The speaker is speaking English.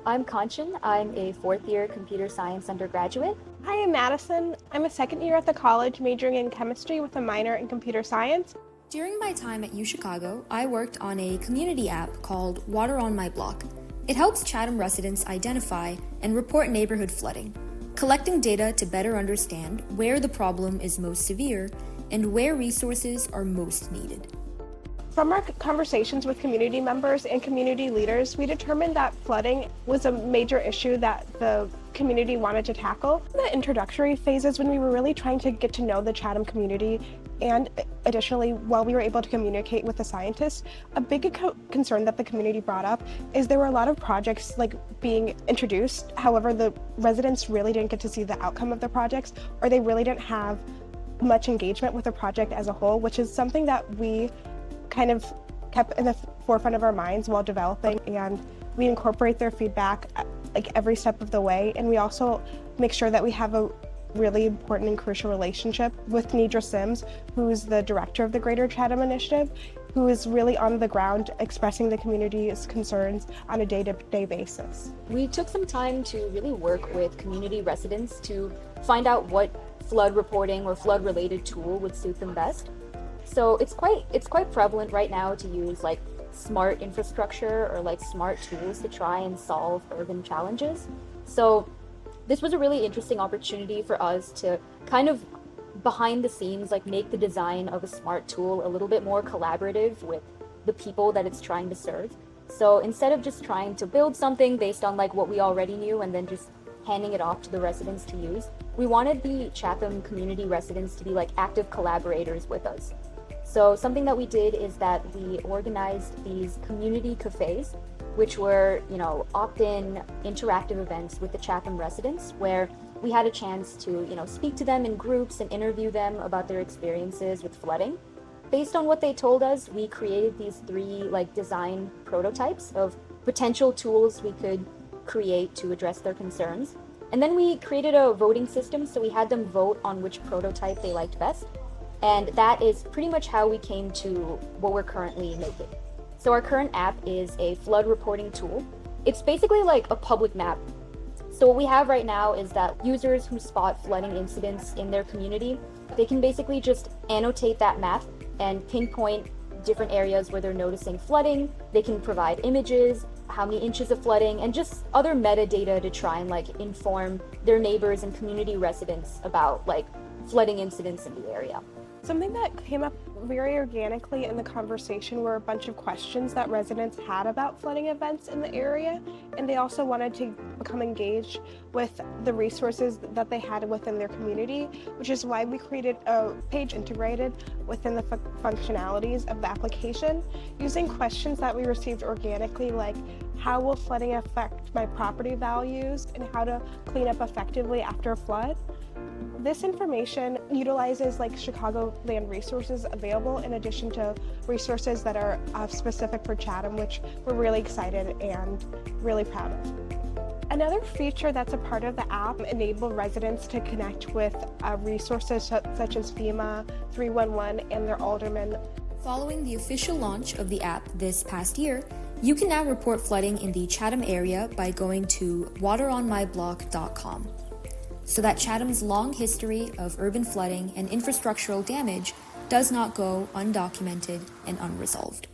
I'm Kanchan. I'm a fourth-year computer science undergraduate. Hi, I'm Madison. I'm a second year at the college majoring in chemistry with a minor in computer science. During my time at UChicago, I worked on a community app called Water on My Block. It helps Chatham residents identify and report neighborhood flooding, collecting data to better understand where the problem is most severe and where resources are most needed. From our conversations with community members and community leaders, we determined that flooding was a major issue that the community wanted to tackle. The introductory phases, when we were really trying to get to know the Chatham community, and additionally, while we were able to communicate with the scientists, a big concern that the community brought up is there were a lot of projects being introduced. However, the residents really didn't get to see the outcome of the projects, or they really didn't have much engagement with the project as a whole, which is something that we kind of kept in the forefront of our minds while developing, and we incorporate their feedback every step of the way. And we also make sure that we have a really important and crucial relationship with Nidra Sims, who's the director of the Greater Chatham Initiative, who is really on the ground expressing the community's concerns on a day-to-day basis. We took some time to really work with community residents to find out what flood reporting or flood-related tool would suit them best. So it's quite prevalent right now to use smart infrastructure or smart tools to try and solve urban challenges. So this was a really interesting opportunity for us to kind of behind the scenes make the design of a smart tool a little bit more collaborative with the people that it's trying to serve. So instead of just trying to build something based on what we already knew and then just handing it off to the residents to use, we wanted the Chatham community residents to be active collaborators with us. So something that we did is that we organized these community cafes, which were, opt-in interactive events with the Chatham residents, where we had a chance to, speak to them in groups and interview them about their experiences with flooding. Based on what they told us, we created these three design prototypes of potential tools we could create to address their concerns. And then we created a voting system, so we had them vote on which prototype they liked best. And that is pretty much how we came to what we're currently making. So our current app is a flood reporting tool. It's basically a public map. So what we have right now is that users who spot flooding incidents in their community, they can basically just annotate that map and pinpoint different areas where they're noticing flooding. They can provide images, how many inches of flooding, and just other metadata to try and inform their neighbors and community residents about flooding incidents in the area. Something that came up very organically in the conversation were a bunch of questions that residents had about flooding events in the area, and they also wanted to become engaged with the resources that they had within their community, which is why we created a page integrated within the functionalities of the application, using questions that we received organically, like how will flooding affect my property values and how to clean up effectively after a flood. This information utilizes Chicago land resources available in addition to resources that are specific for Chatham, which we're really excited and really proud of. Another feature that's a part of the app enables residents to connect with resources such as FEMA, 311, and their aldermen. Following the official launch of the app this past year, you can now report flooding in the Chatham area by going to wateronmyblock.com. so that Chatham's long history of urban flooding and infrastructural damage does not go undocumented and unresolved.